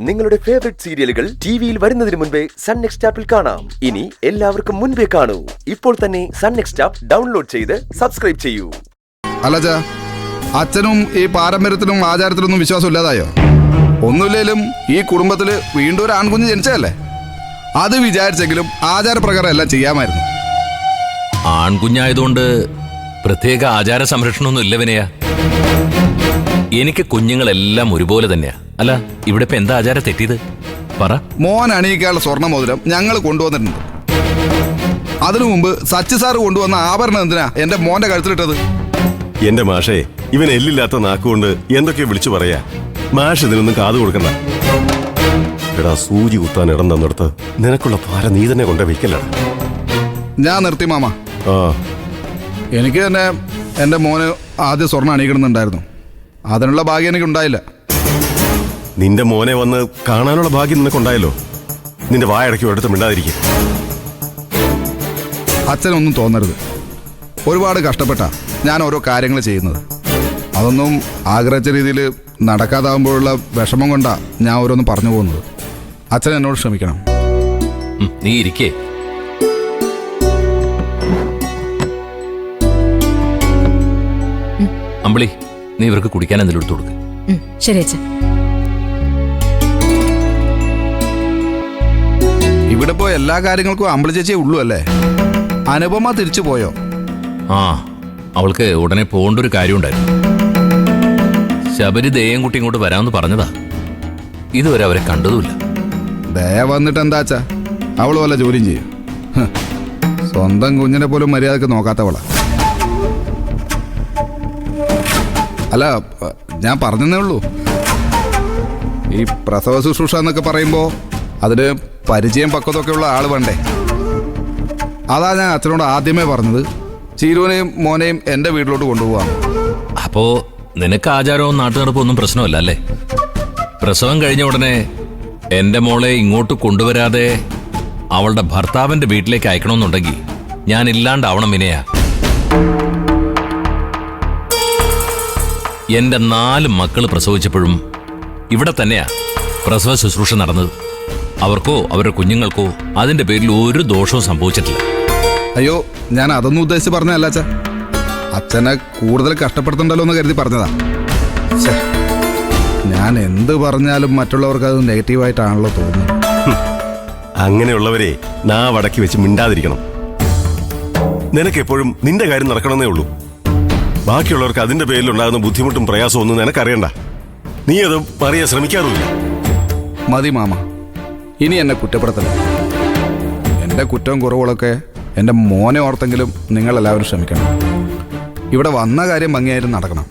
നിങ്ങളുടെ ഫേവറേറ്റ് സീരിയലുകൾ ടിവിയിൽ വരുന്നതിന് മുൻപേ സൺ നെക്സ്റ്റ് ആപ്പിൽ കാണാം. ഇനി എല്ലാവർക്കും മുൻപേ കാണൂ. ഇപ്പോൾ തന്നെ സൺ നെക്സ്റ്റ് ആപ്പ് ഡൗൺലോഡ് ചെയ്ത് സബ്സ്ക്രൈബ് ചെയ്യൂ. അല്ലച്ചാ, അച്ഛനും ഈ പാരമ്പര്യത്തിലും ആചാരത്തിലൊന്നും വിശ്വാസം ഇല്ലാതായോ? ഒന്നുമില്ലേലും ഈ കുടുംബത്തിൽ വീണ്ടും ഒരു ആൺകുഞ്ഞ് ജനിച്ചതല്ലേ? അത് വിചാരിച്ചെങ്കിലും ആചാരപ്രകാരം എല്ലാം ചെയ്യാമായിരുന്നു. ആൺകുഞ്ഞായതുകൊണ്ട് പ്രത്യേക ആചാര സംരക്ഷണമൊന്നും ഇല്ല വിനയ. എനിക്ക് കുഞ്ഞുങ്ങളെല്ലാം ഒരുപോലെ തന്നെയാ. അല്ല, ഇവിടെ ഇപ്പൊ എന്താ ആചാരം തെറ്റിയത് പറ. മോൻ അണിയിക്കാനുള്ള സ്വർണ്ണ മോതിരം ഞങ്ങൾ കൊണ്ടുവന്നിട്ടുണ്ട്. അതിനു മുമ്പ് സച്ചി സാറ് കൊണ്ടുവന്ന ആഭരണം എന്തിനാ എന്റെ മോന്റെ കഴുത്തിലിട്ടത്? എന്റെ മാഷേ, ഇവൻ എല്ലില്ലാത്ത നാക്കുകൊണ്ട് എന്തൊക്കെ വിളിച്ചു പറയാ. മാഷ് ഇതിനൊന്നും കാതു കൊടുക്കണ്ട. എടാ, സൂചി കുത്താൻ ഇടം തന്നിടത്ത് നിനക്കുള്ള ഭാര നീ തന്നെ കൊണ്ടേ വെക്കല്ലടാ. ഞാൻ നിർത്തി മാമ. ആ, എനിക്ക് തന്നെ എന്റെ മോന് ആദ്യം സ്വർണ്ണം അണിയിക്കണമെന്നുണ്ടായിരുന്നു. അതിനുള്ള ഭാഗ്യം എനിക്ക് ഉണ്ടായില്ല. നിന്റെ മോനെ വന്ന് കാണാനുള്ള ഭാഗ്യം നിനക്കുണ്ടായല്ലോ. നിന്റെ വായടക്കി എടുത്ത് മിണ്ടാതിരിക്കും. അച്ഛനൊന്നും തോന്നരുത്. ഒരുപാട് കഷ്ടപ്പെട്ടാ ഞാൻ ഓരോ കാര്യങ്ങൾ ചെയ്യുന്നത്. അതൊന്നും ആഗ്രഹിച്ച രീതിയിൽ നടക്കാതാകുമ്പോഴുള്ള വിഷമം കൊണ്ടാ ഞാൻ ഓരോന്നും പറഞ്ഞു പോകുന്നത്. അച്ഛൻ എന്നോട് ക്ഷമിക്കണം. നീ ഇരിക്കേ. അമ്പിളി, നീ ഇവർക്ക് കുടിക്കാൻ എന്തെങ്കിലും എടുത്തു കൊടുക്ക്. ശരി അച്ഛൻ. ഇവിടെ പോയി എല്ലാ കാര്യങ്ങൾക്കും അമ്പിളി ചേച്ചിയേ ഉള്ളൂ അല്ലേ? അനുപമ തിരിച്ചു പോയോ? ആ, അവൾക്ക് ഉടനെ പോകേണ്ട ഒരു കാര്യമുണ്ടായിരുന്നു. ശബരി ദയം കുട്ടി ഇങ്ങോട്ട് വരാമെന്ന് പറഞ്ഞതാ. ഇതുവരെ അവരെ കണ്ടതുമില്ല. ദയ വന്നിട്ട് എന്താച്ചാ? അവള് വല്ല ജോലിയും ചെയ്യും. സ്വന്തം കുഞ്ഞിനെ പോലും മര്യാദക്ക് നോക്കാത്തവളാ. അല്ല, ഞാൻ പറഞ്ഞതേ ഉള്ളൂ. ഈ പ്രസവ ശുശ്രൂഷ എന്നൊക്കെ പറയുമ്പോൾ അതിന് പരിചയം പക്വതൊക്കെ ഉള്ള ആൾ വേണ്ടേ? അതാ ഞാൻ അച്ഛനോട് ആദ്യമേ പറഞ്ഞത് ചീരുവിനെയും മോനെയും എൻ്റെ വീട്ടിലോട്ട് കൊണ്ടുപോകാം. അപ്പോ നിനക്ക് ആചാരവും നാട്ടുനടപ്പും ഒന്നും പ്രശ്നമല്ല അല്ലേ? പ്രസവം കഴിഞ്ഞ ഉടനെ എന്റെ മോളെ ഇങ്ങോട്ട് കൊണ്ടുവരാതെ അവളുടെ ഭർത്താവിന്റെ വീട്ടിലേക്ക് അയക്കണമെന്നുണ്ടെങ്കിൽ ഞാൻ ഇല്ലാണ്ടാവണം വിനയാ. എന്റെ 4 മക്കള് പ്രസവിച്ചപ്പോഴും ഇവിടെ തന്നെയാ പ്രസവ ശുശ്രൂഷ നടന്നത്. അവർക്കോ അവരുടെ കുഞ്ഞുങ്ങൾക്കോ അതിന്റെ പേരിൽ ഒരു ദോഷവും സംഭവിച്ചിട്ടില്ല. അയ്യോ, ഞാൻ അതൊന്നും ഉദ്ദേശിച്ച് പറഞ്ഞതല്ല അച്ഛാ. അച്ഛനെ കൂടുതൽ കഷ്ടപ്പെടുത്തണ്ടല്ലോ എന്ന് കരുതി പറഞ്ഞതാ. ഞാൻ എന്ത് പറഞ്ഞാലും മറ്റുള്ളവർക്ക് അത് നെഗറ്റീവായിട്ടാണല്ലോ തോന്നുന്നത്. അങ്ങനെയുള്ളവരെ നാ വടക്കി വെച്ച് മിണ്ടാതിരിക്കണം. നിനക്കെപ്പോഴും നിന്റെ കാര്യം നടക്കണമെന്നേ ഉള്ളൂ. ബാക്കിയുള്ളവർക്ക് അതിന്റെ പേരിലുണ്ടാകുന്ന ബുദ്ധിമുട്ടും പ്രയാസവും ഒന്നും നിനക്കറിയണ്ട. നീ അത് പറയാൻ ശ്രമിക്കാറുമില്ല. മതി മാമ, ഇനി എന്നെ കുറ്റപ്പെടുത്തണം. എൻ്റെ കുറ്റവും കുറവുകളൊക്കെ എൻ്റെ മോനെ ഓർത്തെങ്കിലും നിങ്ങളെല്ലാവരും ക്ഷമിക്കണം. ഇവിടെ വന്ന കാര്യം ഭംഗിയായിട്ട് നടക്കണം.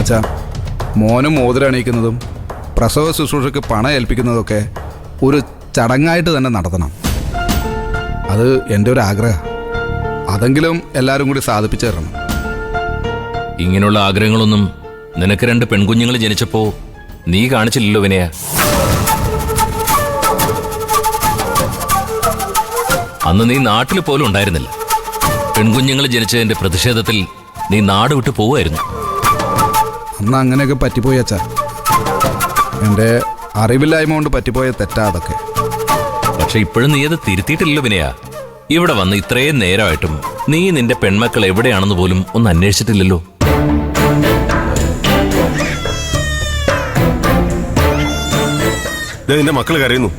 അച്ഛാ, മോനും മോതിരം അണിയിക്കുന്നതും പ്രസവ ശുശ്രൂഷയ്ക്ക് പണം ഏൽപ്പിക്കുന്നതൊക്കെ ഒരു ചടങ്ങായിട്ട് തന്നെ നടത്തണം. അത് എൻ്റെ ഒരു ആഗ്രഹം. അതെങ്കിലും എല്ലാവരും കൂടി സാധിപ്പിച്ചു തരണം. ഇങ്ങനെയുള്ള ആഗ്രഹങ്ങളൊന്നും നിനക്ക് 2 പെൺകുഞ്ഞുങ്ങൾ ജനിച്ചപ്പോ നീ കാണിച്ചില്ലല്ലോ വിനയ. അന്ന് നീ നാട്ടിൽ പോലും ഉണ്ടായിരുന്നില്ല. പെൺകുഞ്ഞുങ്ങൾ ജനിച്ചതിന്റെ പ്രതിഷേധത്തിൽ നീ നാട് വിട്ടു പോവുമായിരുന്നു. അന്ന് അങ്ങനെയൊക്കെ പറ്റിപ്പോയി അച്ഛാ. എൻ്റെ അറിവില്ലായ്മ കൊണ്ട് പറ്റിപ്പോയ തെറ്റാ അതൊക്കെ. പക്ഷെ ഇപ്പോഴും നീ അത് തിരുത്തിയിട്ടില്ലല്ലോ വിനയ. ഇവിടെ വന്ന് ഇത്രയും നേരമായിട്ടും നീ നിന്റെ പെൺമക്കൾ എവിടെയാണെന്ന് പോലും ഒന്ന് അന്വേഷിച്ചിട്ടില്ലല്ലോ. നിന്റെ മക്കള് കരയുന്നു.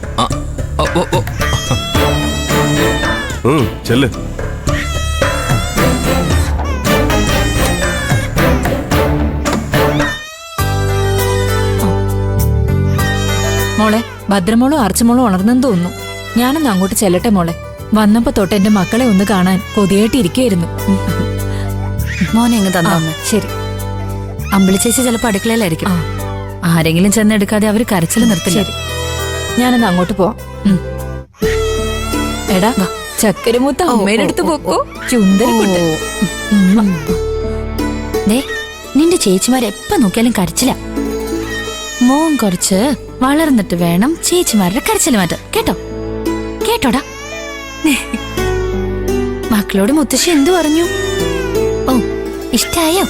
ചെല്ല്. മോളെ, ഭദ്രമോളും അർച്ചമോളും ഉണർന്നെന്ന് തോന്നുന്നു. ഞാനൊന്ന് അങ്ങോട്ട് ചെല്ലട്ടെ മോളെ. വന്നപ്പോ തൊട്ട് എന്റെ മക്കളെ ഒന്ന് കാണാൻ കൊതിയായിട്ട് ഇരിക്കുകയായിരുന്നു. മോനെ എങ്ങ് തന്നോ? ശരി. അമ്പിളി ചേച്ചി ചിലപ്പോ അടുക്കളയിലായിരിക്കും. ആരെങ്കിലും ചെന്നെടുക്കാതെ അവര് കരച്ചിൽ നിർത്തില്ല. ഞാനൊന്ന് അങ്ങോട്ട് പോവാം. എടാ, ചക്കരമൂത്ത അമ്മയുടെ അടുത്ത് പോക്കോ. നിന്റെ ചേച്ചിമാരെപ്പ നോക്കിയാലും കരച്ചില്ല. മോൻ കുറച്ച് വളർന്നിട്ട് വേണം ചേച്ചിമാരുടെ കരച്ചിൽ മാറ്റാൻ. കേട്ടോ? കേട്ടോടാ? മക്കളോട് മുത്തശ്ശി എന്തു പറഞ്ഞു? ഓ, ഇഷ്ടായോ?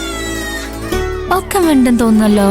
ഒക്കെ വേണ്ടെന്ന് തോന്നുന്നല്ലോ.